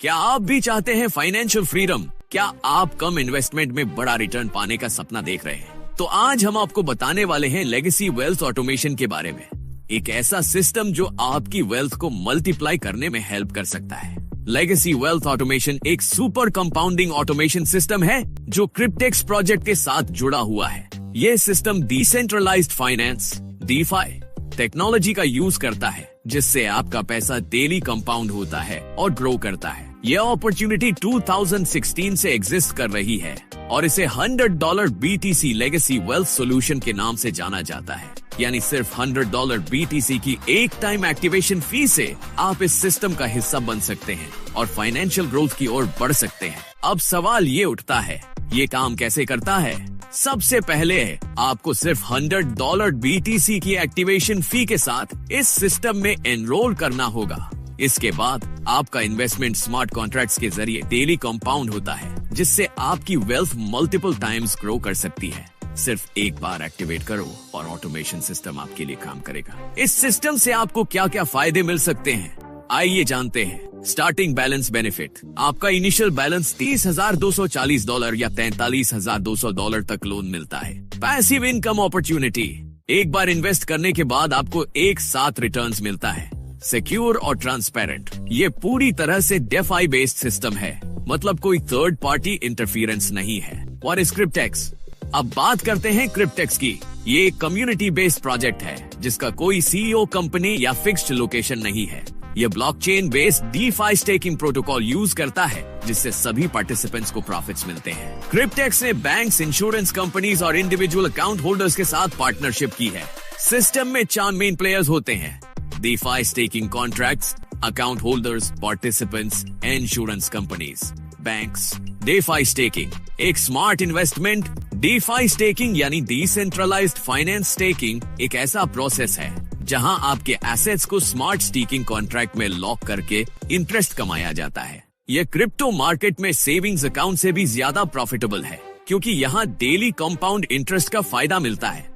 क्या आप भी चाहते हैं फाइनेंशियल फ्रीडम? क्या आप कम इन्वेस्टमेंट में बड़ा रिटर्न पाने का सपना देख रहे हैं? तो आज हम आपको बताने वाले हैं लेगेसी वेल्थ ऑटोमेशन के बारे में। एक ऐसा सिस्टम जो आपकी वेल्थ को मल्टीप्लाई करने में हेल्प कर सकता है। लेगेसी वेल्थ ऑटोमेशन एक सुपर कंपाउंडिंग ऑटोमेशन सिस्टम है जो क्रिप्टेक्स प्रोजेक्ट के साथ जुड़ा हुआ है। ये system decentralised finance DeFi technology का यूज करता है, जिससे आपका पैसा डेली कंपाउंड होता है और ग्रो करता है। यह अपॉर्चुनिटी 2016 से एग्जिस्ट कर रही है और इसे $100 BTC लेगेसी वेल्थ सॉल्यूशन के नाम से जाना जाता है। यानी सिर्फ $100 BTC की एक टाइम एक्टिवेशन फी से आप इस सिस्टम का हिस्सा बन सकते हैं और फाइनेंशियल ग्रोथ की ओर बढ़ सकते हैं। अब सवाल ये उठता है, ये काम कैसे करता है? सबसे पहले आपको सिर्फ $100 BTC की एक्टिवेशन फी के साथ इस सिस्टम में एनरोल करना होगा। इसके बाद आपका इन्वेस्टमेंट स्मार्ट कॉन्ट्रैक्ट्स के जरिए डेली कंपाउंड होता है, जिससे आपकी वेल्थ मल्टीपल टाइम्स ग्रो कर सकती है। सिर्फ एक बार एक्टिवेट करो और ऑटोमेशन सिस्टम आपके लिए काम करेगा। इस सिस्टम से आपको क्या क्या फायदे मिल सकते हैं, आइए जानते हैं। स्टार्टिंग बैलेंस बेनिफिट, आपका इनिशियल बैलेंस $30,240 या $43,200 तक लोन मिलता है। पैसिव इनकम अपॉर्चुनिटी, एक बार इन्वेस्ट करने के बाद आपको एक साथ रिटर्न्स मिलता है। सिक्योर और ट्रांसपेरेंट, ये पूरी तरह से डेफाई बेस्ड सिस्टम है, मतलब कोई थर्ड पार्टी इंटरफियरेंस नहीं है। और इस क्रिप्टेक्स, अब बात करते हैं क्रिप्टेक्स की। ये एक कम्युनिटी बेस्ड प्रोजेक्ट है जिसका कोई CEO कंपनी या फिक्स्ड लोकेशन नहीं है। ये blockchain based DeFi staking protocol use करता है, जिससे सभी पार्टिसिपेंट्स को प्रॉफिट्स मिलते हैं। क्रिप्टेक्स ने बैंक्स, इंश्योरेंस कंपनीज और इंडिविजुअल अकाउंट होल्डर्स के साथ पार्टनरशिप की है। सिस्टम में 4 मेन प्लेयर्स होते हैं: DeFi staking contracts, account holders, participants, insurance companies, banks। DeFi staking एक स्मार्ट इन्वेस्टमेंट। DeFi staking यानी डिसेंट्रलाइज्ड फाइनेंस स्टेकिंग एक ऐसा प्रोसेस है जहां आपके एसेट्स को स्मार्ट स्टेकिंग कॉन्ट्रैक्ट में लॉक करके इंटरेस्ट कमाया जाता है। यह क्रिप्टो मार्केट में सेविंग्स अकाउंट से भी ज्यादा प्रॉफिटेबल है, क्योंकि यहाँ डेली कंपाउंड इंटरेस्ट का फायदा मिलता है।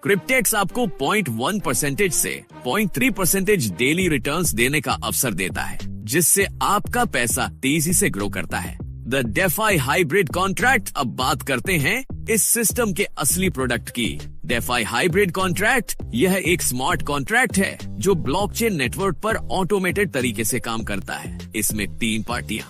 क्रिप्टेक्स आपको 0.1% से 0.3% डेली रिटर्न्स देने का अवसर देता है, जिससे आपका पैसा तेजी से ग्रो करता है। द डेफाई हाइब्रिड कॉन्ट्रैक्ट, अब बात करते हैं इस सिस्टम के असली प्रोडक्ट की। डेफाई हाइब्रिड कॉन्ट्रैक्ट यह एक स्मार्ट कॉन्ट्रैक्ट है जो ब्लॉकचेन नेटवर्क पर ऑटोमेटेड तरीके से काम करता है। इसमें 3 पार्टियां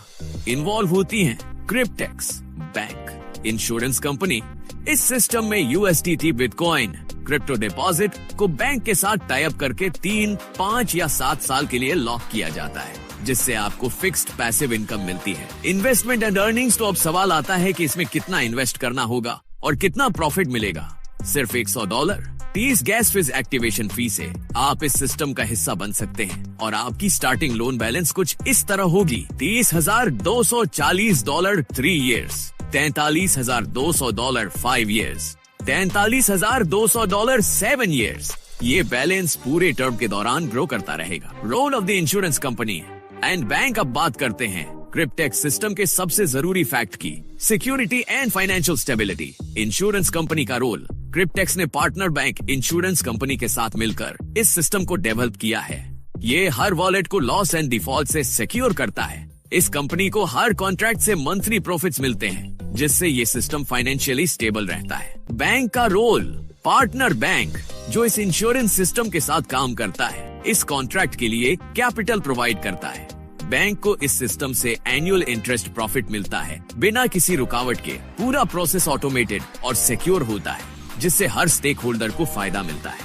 इन्वॉल्व होती हैं: क्रिप्टेक्स, बैंक, इंश्योरेंस कंपनी। इस सिस्टम में USDT बिटकॉइन क्रिप्टो डिपॉजिट को बैंक के साथ टाई अप करके 3, 5 या 7 साल के लिए लॉक किया जाता है, जिससे आपको फिक्स्ड पैसिव इनकम मिलती है। इन्वेस्टमेंट एंड अर्निंग्स, तो अब सवाल आता है कि इसमें कितना इन्वेस्ट करना होगा और कितना प्रॉफिट मिलेगा। सिर्फ $100 30 गैस फीस एक्टिवेशन फी से आप इस सिस्टम का हिस्सा बन सकते हैं और आपकी स्टार्टिंग लोन बैलेंस कुछ इस तरह होगी: $30,240 3 years, $43,200 5 years, $43,200 7 years। ये बैलेंस पूरे टर्म के दौरान ग्रो करता रहेगा। Role of the insurance company and bank, अब बात करते हैं क्रिप्टेक्स सिस्टम के सबसे जरूरी फैक्ट की: security and financial stability. Insurance company का रोल, क्रिप्टेक्स ने पार्टनर बैंक इंश्योरेंस कंपनी के साथ मिलकर इस सिस्टम को डेवलप किया है। ये हर वॉलेट को लॉस एंड डिफॉल्ट से सिक्योर करता है। इस कंपनी को हर कॉन्ट्रैक्ट से मंथली प्रॉफिट्स मिलते हैं, जिससे ये सिस्टम फाइनेंशियली स्टेबल रहता है। बैंक का रोल, पार्टनर बैंक जो इस इंश्योरेंस सिस्टम के साथ काम करता है, इस कॉन्ट्रैक्ट के लिए कैपिटल प्रोवाइड करता है। बैंक को इस सिस्टम से एनुअल इंटरेस्ट प्रॉफिट मिलता है बिना किसी रुकावट के। पूरा प्रोसेस ऑटोमेटेड और सिक्योर होता है, जिससे हर स्टेक होल्डर को फायदा मिलता है।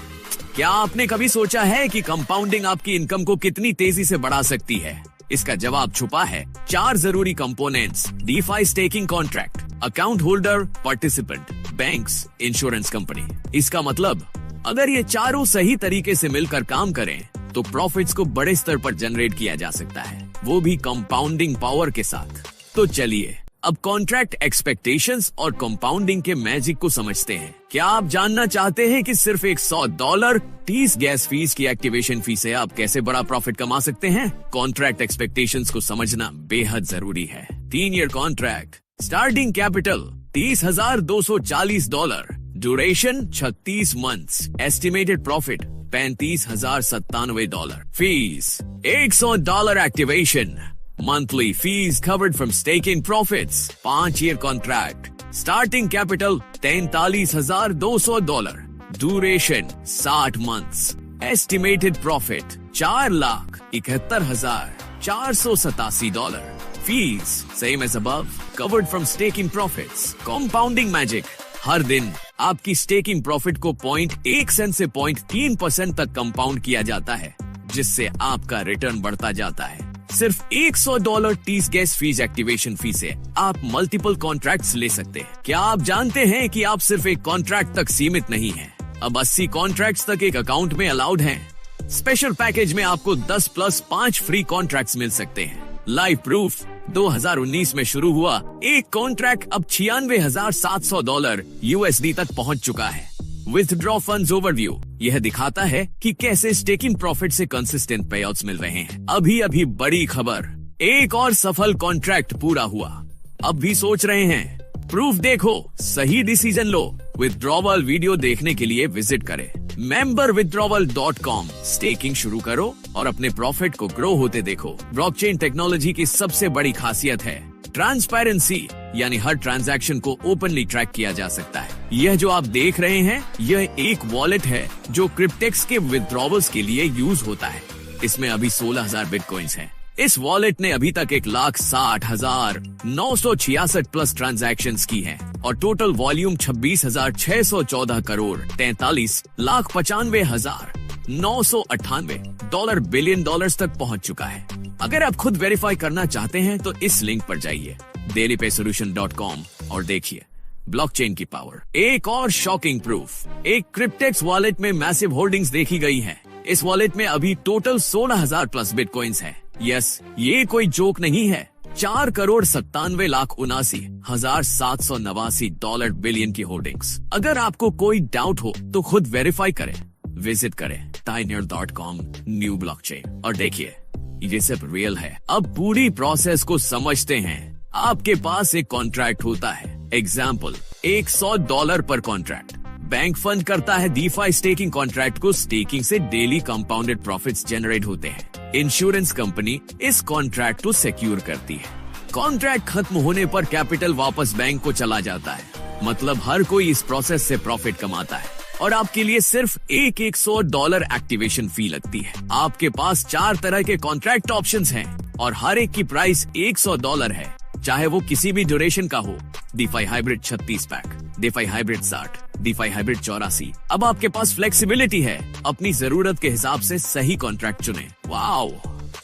क्या आपने कभी सोचा है कि कंपाउंडिंग आपकी इनकम को कितनी तेजी से बढ़ा सकती है? इसका जवाब छुपा है 4 जरूरी components: DeFi staking contract, account holder, participant, banks, insurance company. इसका मतलब अगर ये चारों सही तरीके से मिलकर काम करें तो प्रॉफिट्स को बड़े स्तर पर जनरेट किया जा सकता है, वो भी कंपाउंडिंग पावर के साथ। तो चलिए अब कॉन्ट्रैक्ट एक्सपेक्टेशंस और कंपाउंडिंग के मैजिक को समझते हैं। क्या आप जानना चाहते हैं कि सिर्फ $100 30 गैस फीस की एक्टिवेशन फी से आप कैसे बड़ा प्रॉफिट कमा सकते हैं? कॉन्ट्रैक्ट एक्सपेक्टेशंस को समझना बेहद जरूरी है। 3 year contract, starting capital $30,240, duration 36 months, estimated profit $35,097, fees $100 activation, Monthly fees covered from staking profits. 5-year contract. Starting capital $43,200. Duration 60 months. Estimated profit $4,71,487. Fees same as above. Covered from staking profits. Compounding magic. हर दिन आपकी staking profit को 0.1 cent से 0.3% तक compound किया जाता है, जिससे आपका रिटर्न बढ़ता जाता है। सिर्फ $100 टीस गैस फीस एक्टिवेशन फी से आप मल्टीपल कॉन्ट्रैक्ट्स ले सकते हैं। क्या आप जानते हैं कि आप सिर्फ एक कॉन्ट्रैक्ट तक सीमित नहीं हैं? अब 80 कॉन्ट्रैक्ट्स तक एक अकाउंट में अलाउड हैं। स्पेशल पैकेज में आपको 10 + 5 फ्री कॉन्ट्रैक्ट्स मिल सकते हैं। लाइव प्रूफ 2019 में शुरू हुआ एक कॉन्ट्रैक्ट अब $96,700 USD तक पहुंच चुका है। विथड्रॉ फंड्स ओवरव्यू यह दिखाता है कि कैसे स्टेकिंग प्रॉफिट से कंसिस्टेंट पेआउट्स मिल रहे हैं। अभी बड़ी खबर, एक और सफल कॉन्ट्रैक्ट पूरा हुआ। अब भी सोच रहे हैं? प्रूफ देखो, सही डिसीजन लो। विथड्रॉवल वीडियो देखने के लिए विजिट करें memberwithdrawal.com। स्टेकिंग शुरू करो और अपने प्रॉफिट को ग्रो होते देखो। ब्लॉकचेन टेक्नोलॉजी की सबसे बड़ी खासियत है ट्रांसपेरेंसी, यानी हर ट्रांजैक्शन को ओपनली ट्रैक किया जा सकता है। यह जो आप देख रहे हैं, यह एक वॉलेट है जो क्रिप्टेक्स के विथड्रॉवल्स के लिए यूज होता है। इसमें अभी 16,000 बिटकॉइंस हैं। इस वॉलेट ने अभी तक 1,60,966 प्लस ट्रांजैक्शंस की हैं और total volume 26,614 crore 43,95,998 billion dollars तक पहुंच चुका है। अगर आप खुद वेरीफाई करना चाहते हैं तो इस लिंक पर जाइए dailypaysolution.com और देखिए ब्लॉकचेन की पावर। एक और शॉकिंग प्रूफ, एक क्रिप्टेक्स वॉलेट में मैसिव होल्डिंग्स देखी गई है। इस वॉलेट में अभी टोटल 16,000 प्लस बिटकॉइंस हैं। यस, ये कोई जोक नहीं है। 4,97,79,789 बिलियन की होल्डिंग्स। अगर आपको कोई डाउट हो तो खुद वेरीफाई करें। विजिट करें Tiner.com न्यू ब्लॉकचेन और देखिए ये सब रियल है। अब पूरी प्रोसेस को समझते हैं। आपके पास एक कॉन्ट्रैक्ट होता है, एग्जाम्पल $100 पर कॉन्ट्रैक्ट। बैंक फंड करता है DeFi स्टेकिंग कॉन्ट्रैक्ट को। स्टेकिंग से डेली कंपाउंडेड प्रॉफिट्स जनरेट होते हैं। इंश्योरेंस कंपनी इस कॉन्ट्रैक्ट को सिक्योर करती है। कॉन्ट्रैक्ट खत्म होने पर कैपिटल वापस बैंक को चला जाता है। मतलब हर कोई इस प्रोसेस से प्रॉफिट कमाता है और आपके लिए सिर्फ एक $100 एक्टिवेशन फी लगती है। आपके पास 4 तरह के कॉन्ट्रैक्ट ऑप्शंस हैं और हर एक की प्राइस $100 है, चाहे वो किसी भी ड्यूरेशन का हो। DeFi hybrid 36 pack, DeFi hybrid 60, DeFi hybrid 84। अब आपके पास फ्लेक्सिबिलिटी है, अपनी जरूरत के हिसाब से सही कॉन्ट्रैक्ट चुने। Wow,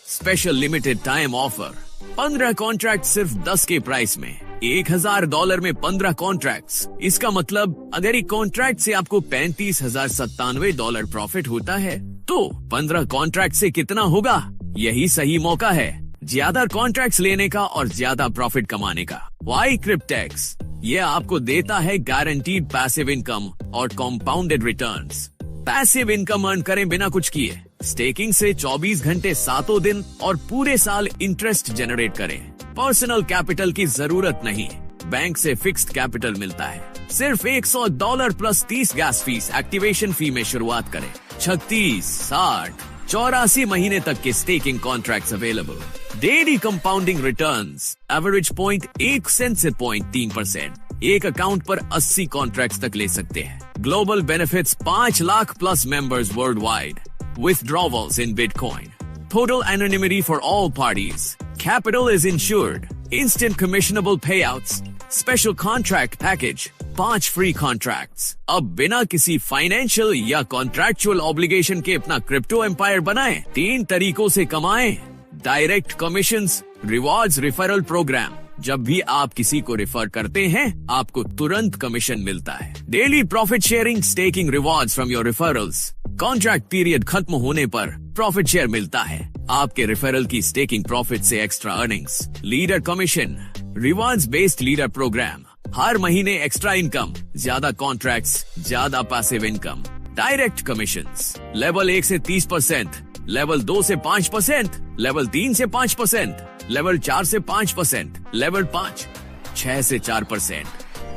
special limited time offer, 15 contract सिर्फ 10 के प्राइस में, $1,000 में 15 कॉन्ट्रैक्ट्स। इसका मतलब अगर एक कॉन्ट्रैक्ट से आपको $35,097 प्रॉफिट होता है तो 15 कॉन्ट्रैक्ट से कितना होगा? यही सही मौका है ज्यादा कॉन्ट्रैक्ट्स लेने का और ज्यादा प्रॉफिट कमाने का। वाई क्रिप्टेक्स? ये आपको देता है गारंटीड पैसिव इनकम और compounded returns. Passive income earn करें बिना कुछ किए। स्टेकिंग से 24 घंटे 7 दिन और पूरे साल इंटरेस्ट जनरेट करें। पर्सनल कैपिटल की जरूरत नहीं, बैंक से फिक्स्ड कैपिटल मिलता है। सिर्फ $100 plus 30 gas fees activation fee में शुरुआत करें। 36, 60, 84 महीने तक के staking contracts available. Daily compounding returns, average 0.1 cent से 0.3%। एक अकाउंट पर 80 कॉन्ट्रैक्ट्स तक ले सकते हैं। Global benefits 5 lakh plus members world wide. Withdrawals in Bitcoin. Total anonymity for all parties. Capital is insured. Instant commissionable payouts. Special contract package. 5 free contracts. अब बिना किसी फाइनेंशियल या कॉन्ट्रैक्चुअल ऑब्लिगेशन के अपना क्रिप्टो एम्पायर बनाएं। 3 तरीकों से कमाएं। Direct commissions, rewards, referral programme. जब भी आप किसी को रेफर करते हैं, आपको तुरंत कमीशन मिलता है। Daily profit sharing, staking rewards from your referrals. Contract period खत्म होने पर प्रॉफिट शेयर मिलता है। आपके रेफरल की स्टेकिंग प्रॉफिट से extra earnings. Leader commission, rewards based leader program. हर महीने एक्स्ट्रा इनकम, ज्यादा कॉन्ट्रैक्ट्स, ज्यादा passive income. Direct commissions, level 1 से 30%, लेवल 2 से 5%, लेवल 3 से 5%, लेवल 4 से 5%, लेवल 5, 6 से 4%,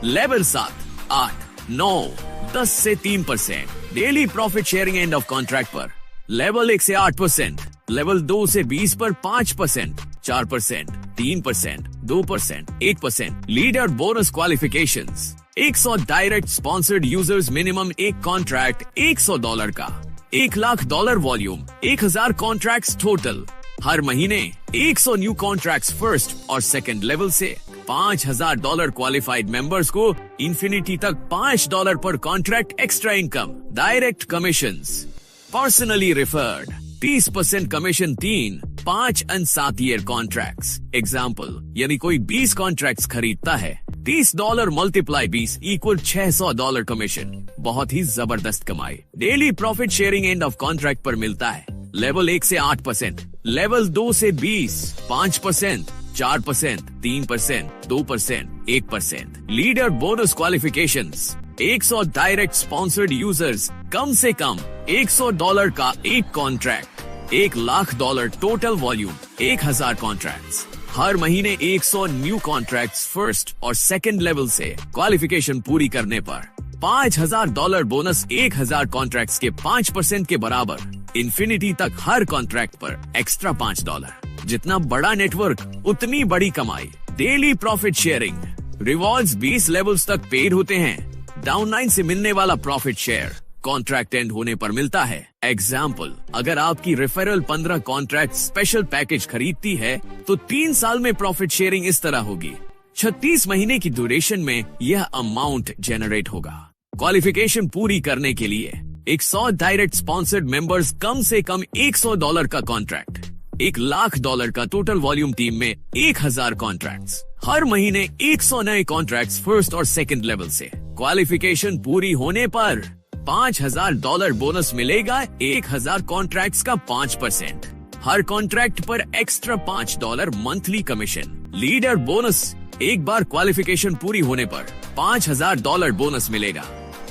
लेवल 7, 8, 9, 10 से 3%। Daily profit sharing end of contract पर लेवल 1 से 8%, लेवल 2 से 20 पर 5%, 4%, 3%, 2%, 8%। Leader bonus qualifications 100 direct sponsored users, minimum एक कॉन्ट्रैक्ट $100 का, $1,00,000 वॉल्यूम, 1000 कॉन्ट्रैक्ट्स टोटल। हर महीने 100 न्यू कॉन्ट्रैक्ट्स फर्स्ट और सेकंड लेवल से। $5,000 क्वालिफाइड मेंबर्स को इंफिनिटी तक $5 पर contract extra income. Direct commissions, personally referred, 30% commission 3, 5 और 7 ईयर कॉन्ट्रैक्ट्स। एग्जाम्पल, यदि कोई 20 कॉन्ट्रैक्ट्स खरीदता है, $30 मल्टीप्लाई 20 इक्वल $600 कमीशन। बहुत ही जबरदस्त कमाई। Daily profit sharing end of contract पर मिलता है। लेवल 1 से 8%, लेवल 2 से 20, 5%, 4%, 3%, 2%, 1%। Leader bonus qualifications 100 direct sponsored users, कम से कम $100 का एक कॉन्ट्रैक्ट, $1,00,000 टोटल वॉल्यूम, 1000 कॉन्ट्रैक्ट्स। हर महीने 100 न्यू कॉन्ट्रैक्ट्स फर्स्ट और सेकंड लेवल से। क्वालिफिकेशन पूरी करने पर $5,000 बोनस, 1000 कॉन्ट्रैक्ट्स के 5% के बराबर। इंफिनिटी तक हर कॉन्ट्रैक्ट पर एक्स्ट्रा $5। जितना बड़ा नेटवर्क उतनी बड़ी कमाई। Daily profit sharing, rewards 20 levels तक पेड होते हैं। डाउनलाइन से मिलने वाला प्रॉफिट शेयर कॉन्ट्रैक्ट एंड होने पर मिलता है। एग्जाम्पल, अगर आपकी रेफरल 15 कॉन्ट्रैक्ट स्पेशल पैकेज खरीदती है तो 3 साल में प्रॉफिट शेयरिंग इस तरह होगी। 36 महीने की ड्यूरेशन में यह अमाउंट जनरेट होगा। क्वालिफिकेशन पूरी करने के लिए 100 डायरेक्ट स्पॉन्सर्ड मेंबर्स, कम से कम $100 का कॉन्ट्रैक्ट, $1,00,000 का टोटल वॉल्यूम, टीम में 1000 कॉन्ट्रैक्ट्स। हर महीने 100 नए कॉन्ट्रैक्ट्स फर्स्ट और सेकंड लेवल से। क्वालिफिकेशन पूरी होने पर $5,000 बोनस मिलेगा, 1000 कॉन्ट्रैक्ट्स का 5%। हर कॉन्ट्रैक्ट पर extra $5 monthly commission. Leader bonus, एक बार क्वालिफिकेशन पूरी होने पर $5,000 बोनस मिलेगा,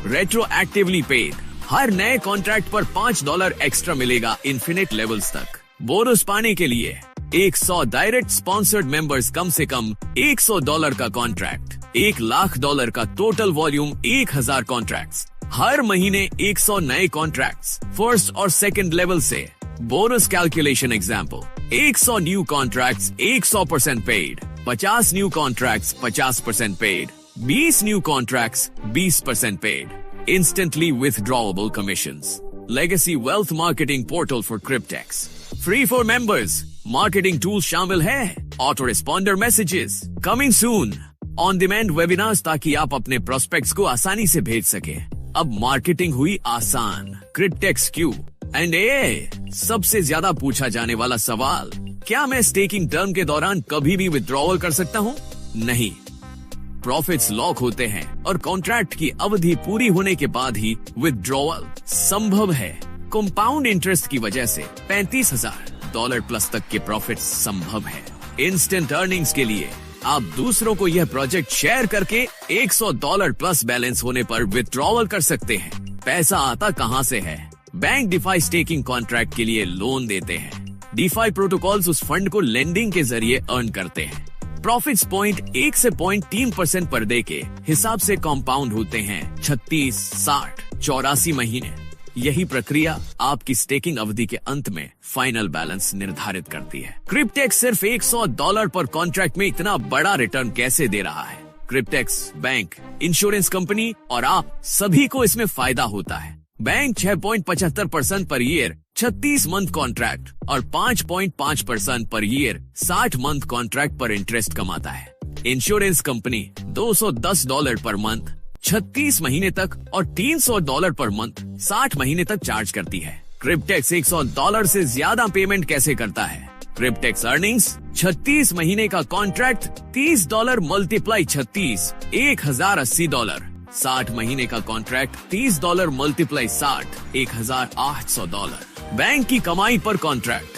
रेट्रो एक्टिवली पेड। हर नए कॉन्ट्रैक्ट पर $5 एक्स्ट्रा मिलेगा इन्फिनिट लेवल्स तक। बोनस पाने के लिए 100 डायरेक्ट स्पॉन्सर्ड मेंबर्स, कम से कम $100 का कॉन्ट्रैक्ट, $1,00,000 का टोटल वॉल्यूम, 1000 कॉन्ट्रैक्ट्स। हर महीने 100 नए कॉन्ट्रैक्ट्स फर्स्ट और सेकंड लेवल से। Bonus calculation example, 100 new contracts 100% paid, 50 new contracts 50% paid, 20 new contracts 20% paid. Instantly withdrawable commissions. Legacy Wealth Marketing Portal for Cryptex. Free for members. Marketing tools शामिल है। Auto responder messages. Coming soon. On demand webinars ताकि आप अपने prospects को आसानी से भेज सके। अब मार्केटिंग हुई आसान। Cryptex Q and A। सबसे ज्यादा पूछा जाने वाला सवाल, क्या मैं स्टेकिंग टर्म के दौरान कभी भी विथड्रॉवल कर सकता हूँ? नहीं। प्रॉफिट्स लॉक होते हैं और कॉन्ट्रैक्ट की अवधि पूरी होने के बाद ही विथड्रॉवल संभव है। कंपाउंड इंटरेस्ट की वजह से $35,000 प्लस तक के प्रॉफिट्स संभव है। इंस्टेंट अर्निंग्स के लिए आप दूसरों को यह प्रोजेक्ट शेयर करके $100 प्लस बैलेंस होने पर विथड्रॉवल कर सकते हैं। पैसा आता कहां से है? बैंक डिफाई स्टेकिंग कॉन्ट्रैक्ट के लिए लोन देते हैं। डिफाई प्रोटोकॉल्स उस फंड को लेंडिंग के जरिए अर्न करते हैं। प्रॉफिट्स 0.1 से 0.3% पर डे के हिसाब से कंपाउंड होते हैं 36, 60, 84 महीने। यही प्रक्रिया आपकी स्टेकिंग अवधि के अंत में फाइनल बैलेंस निर्धारित करती है। क्रिप्टेक्स सिर्फ $100 पर कॉन्ट्रैक्ट में इतना बड़ा रिटर्न कैसे दे रहा है? क्रिप्टेक्स बैंक, इंश्योरेंस कंपनी और आप सभी को इसमें फायदा होता है। Bank 6.75% per year 36 month contract और 5.5% पर ईयर 60 मंथ कॉन्ट्रैक्ट पर इंटरेस्ट कमाता है। इंश्योरेंस कंपनी $210 पर मंथ 36 महीने तक और $300 पर मंथ 60 महीने तक चार्ज करती है। क्रिप्टेक्स $100 से ज्यादा पेमेंट कैसे करता है? क्रिप्टेक्स अर्निंग्स 36 महीने का कॉन्ट्रैक्ट $30 मल्टीप्लाई 36, $1,080। 60 महीने का कॉन्ट्रैक्ट $30 मल्टीप्लाई 60, $1,800। बैंक की कमाई पर कॉन्ट्रैक्ट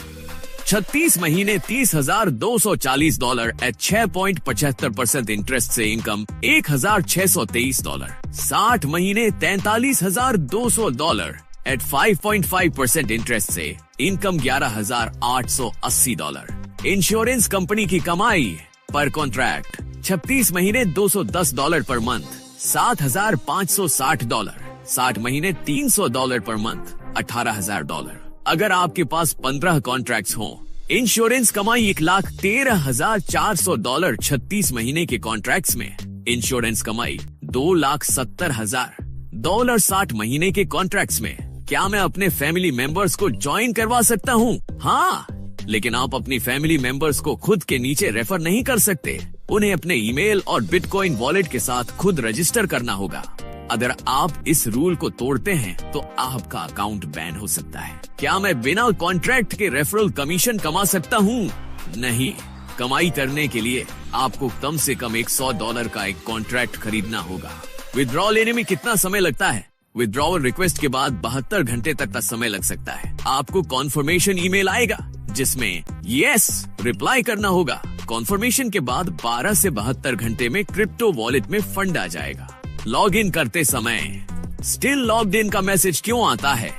36 महीने $30,240 एट 6.75% इंटरेस्ट से इनकम $1,623। 60 महीने $43,200 एट 5.5% इंटरेस्ट से इनकम $11,880। इंश्योरेंस कंपनी की कमाई पर कॉन्ट्रैक्ट 36 महीने $210 पर मंथ $7,560। 60 महीने $300 पर मंथ $18,000। अगर आपके पास 15 कॉन्ट्रैक्ट्स हों इंश्योरेंस कमाई $1,13,400 36 महीने के कॉन्ट्रैक्ट्स में। इंश्योरेंस कमाई $2,70,000 60 महीने के कॉन्ट्रैक्ट्स में। क्या मैं अपने फैमिली मेंबर्स को ज्वाइन करवा सकता हूँ? हाँ, लेकिन आप अपनी फैमिली मेंबर्स को खुद के नीचे रेफर नहीं कर सकते। उन्हें अपने ईमेल और बिटकॉइन वॉलेट के साथ खुद रजिस्टर करना होगा। अगर आप इस रूल को तोड़ते हैं तो आपका अकाउंट बैन हो सकता है। क्या मैं बिना कॉन्ट्रैक्ट के रेफरल कमीशन कमा सकता हूँ? नहीं। कमाई करने के लिए आपको कम से कम $100 का एक कॉन्ट्रैक्ट खरीदना होगा। विड्रॉ लेने में कितना समय लगता है? विड्रॉवल रिक्वेस्ट के बाद 72 घंटे तक का समय लग सकता है। आपको कॉन्फर्मेशन ईमेल आएगा जिसमें यस रिप्लाई करना होगा। कॉन्फर्मेशन के बाद 12 से 72 घंटे में क्रिप्टो वॉलेट में फंड आ जाएगा। लॉग इन करते समय स्टिल लॉग्ड इन का मैसेज क्यों आता है?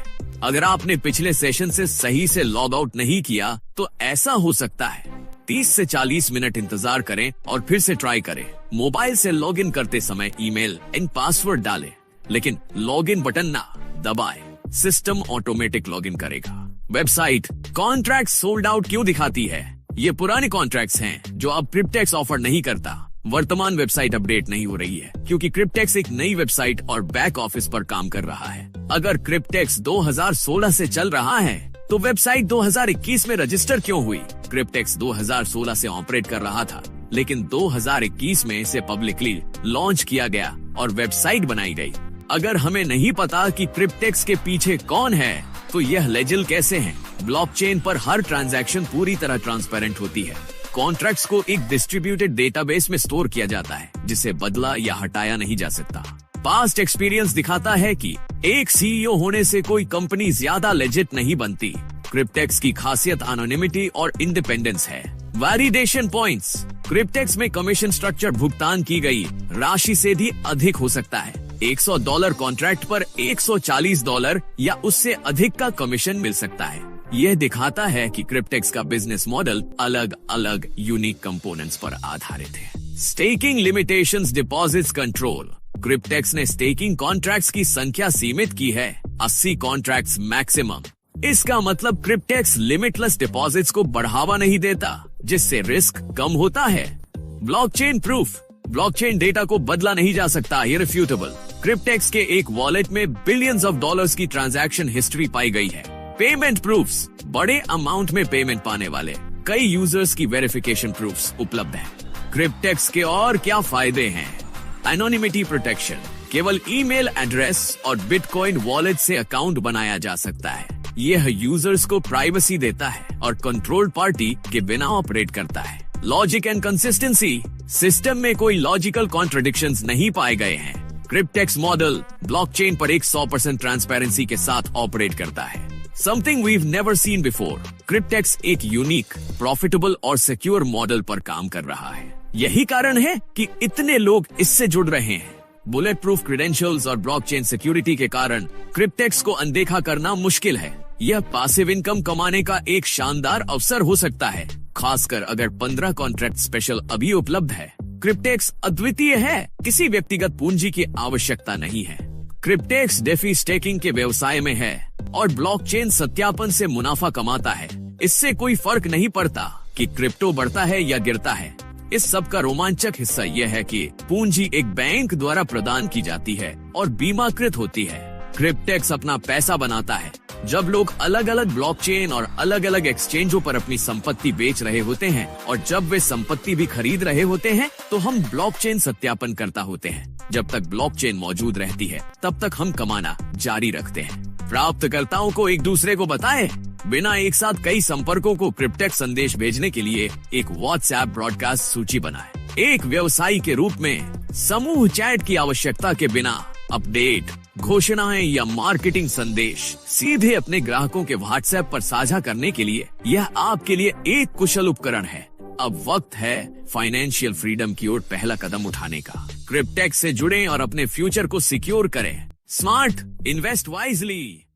अगर आपने पिछले सेशन से सही से लॉग आउट नहीं किया तो ऐसा हो सकता है। 30 से 40 मिनट इंतजार करें और फिर से ट्राई करें। मोबाइल से लॉग इन करते समय ईमेल एंड पासवर्ड डालें, लेकिन लॉग इन बटन ना दबाएं। सिस्टम ऑटोमेटिक लॉग इन करेगा। वेबसाइट कॉन्ट्रैक्ट सोल्ड आउट क्यों दिखाती है? ये पुराने कॉन्ट्रैक्ट्स हैं जो अब क्रिप्टेक्स ऑफर नहीं करता। वर्तमान वेबसाइट अपडेट नहीं हो रही है क्योंकि क्रिप्टेक्स एक नई वेबसाइट और बैक ऑफिस पर काम कर रहा है। अगर क्रिप्टेक्स 2016 से चल रहा है तो वेबसाइट 2021 में रजिस्टर क्यों हुई? क्रिप्टेक्स 2016 से ऑपरेट कर रहा था, लेकिन 2021 में इसे पब्लिकली लॉन्च किया गया और वेबसाइट बनाई गई। अगर हमें नहीं पता कि क्रिप्टेक्स के पीछे कौन है तो यह लेजिल कैसे हैं? ब्लॉकचेन पर हर ट्रांजैक्शन पूरी तरह ट्रांसपेरेंट होती है। कॉन्ट्रैक्ट्स को एक डिस्ट्रीब्यूटेड डेटाबेस में स्टोर किया जाता है जिसे बदला या हटाया नहीं जा सकता। पास्ट एक्सपीरियंस दिखाता है कि एक सीईओ होने से कोई कंपनी ज्यादा लेजिट नहीं बनती। क्रिप्टेक्स की खासियत एनोनिमिटी और इंडिपेंडेंस है। Validation points. क्रिप्टेक्स में कमीशन स्ट्रक्चर भुगतान की गई राशि से भी अधिक हो सकता है। $100 कॉन्ट्रैक्ट पर $140 या उससे अधिक का कमीशन मिल सकता है। यह दिखाता है कि क्रिप्टेक्स का बिजनेस मॉडल अलग अलग यूनिक कंपोनेंट्स पर आधारित है। Staking limitations, deposits control. Cryptex ने स्टेकिंग कॉन्ट्रैक्ट्स की संख्या सीमित की है, 80 कॉन्ट्रैक्ट्स मैक्सिमम। इसका मतलब क्रिप्टेक्स लिमिटलेस डिपॉजिट्स को बढ़ावा नहीं देता, जिससे रिस्क कम होता है। Blockchain proof. ब्लॉकचेन डेटा को बदला नहीं जा सकता, इररिफ्यूटेबल। क्रिप्टेक्स के एक वॉलेट में बिलियंस ऑफ डॉलर्स की ट्रांजैक्शन हिस्ट्री पाई गई है। Payment proofs. बड़े अमाउंट में पेमेंट पाने वाले कई यूजर्स की वेरिफिकेशन प्रूफ्स उपलब्ध हैं। क्रिप्टेक्स के और क्या फायदे हैं? Anonymity protection. केवल ईमेल एड्रेस और बिटकॉइन वॉलेट से अकाउंट बनाया जा सकता है। यह यूजर्स को प्राइवेसी देता है और कंट्रोल्ड पार्टी के बिना ऑपरेट करता है। Logic and consistency. सिस्टम में कोई लॉजिकल कॉन्ट्रडिक्शंस नहीं पाए गए हैं। क्रिप्टेक्स मॉडल ब्लॉकचेन पर 100% ट्रांसपेरेंसी के साथ ऑपरेट करता है। Something we've never seen before. क्रिप्टेक्स एक यूनिक, प्रॉफिटेबल और सिक्योर मॉडल पर काम कर रहा है। यही कारण है कि इतने लोग इससे जुड़ रहे हैं। बुलेट प्रूफ क्रेडेंशियल्स और ब्लॉकचेन सिक्योरिटी के कारण क्रिप्टेक्स को अनदेखा करना मुश्किल है। यह पासिव इनकम कमाने का एक शानदार अवसर हो सकता है, खासकर अगर 15 कॉन्ट्रैक्ट स्पेशल अभी उपलब्ध है। क्रिप्टेक्स अद्वितीय है, किसी व्यक्तिगत पूंजी की आवश्यकता नहीं है। क्रिप्टेक्स डेफी स्टेकिंग के व्यवसाय में है और ब्लॉकचेन सत्यापन से मुनाफा कमाता है। इससे कोई फर्क नहीं पड़ता कि क्रिप्टो बढ़ता है या गिरता है। इस सब का रोमांचक हिस्सा यह है कि पूंजी एक बैंक द्वारा प्रदान की जाती है और बीमाकृत होती है। क्रिप्टेक्स अपना पैसा बनाता है जब लोग अलग अलग ब्लॉकचेन और अलग अलग एक्सचेंजों पर अपनी संपत्ति बेच रहे होते हैं, और जब वे संपत्ति भी खरीद रहे होते हैं तो हम ब्लॉकचेन सत्यापन करता होते हैं। जब तक ब्लॉकचेन मौजूद रहती है तब तक हम कमाना जारी रखते हैं। प्राप्तकर्ताओं को एक दूसरे को बताएं। बिना एक साथ कई संपर्कों को क्रिप्टेक्स संदेश भेजने के लिए एक व्हाट्सएप ब्रॉडकास्ट सूची बनाएं। एक व्यवसायी के रूप में समूह चैट की आवश्यकता के बिना अपडेट, घोषणाएं या मार्केटिंग संदेश सीधे अपने ग्राहकों के व्हाट्सएप पर साझा करने के लिए यह आपके लिए एक कुशल उपकरण है। अब वक्त है फाइनेंशियल फ्रीडम की ओर पहला कदम उठाने का। क्रिप्टेक्स से जुड़ें और अपने फ्यूचर को सिक्योर करें। Smart, invest wisely.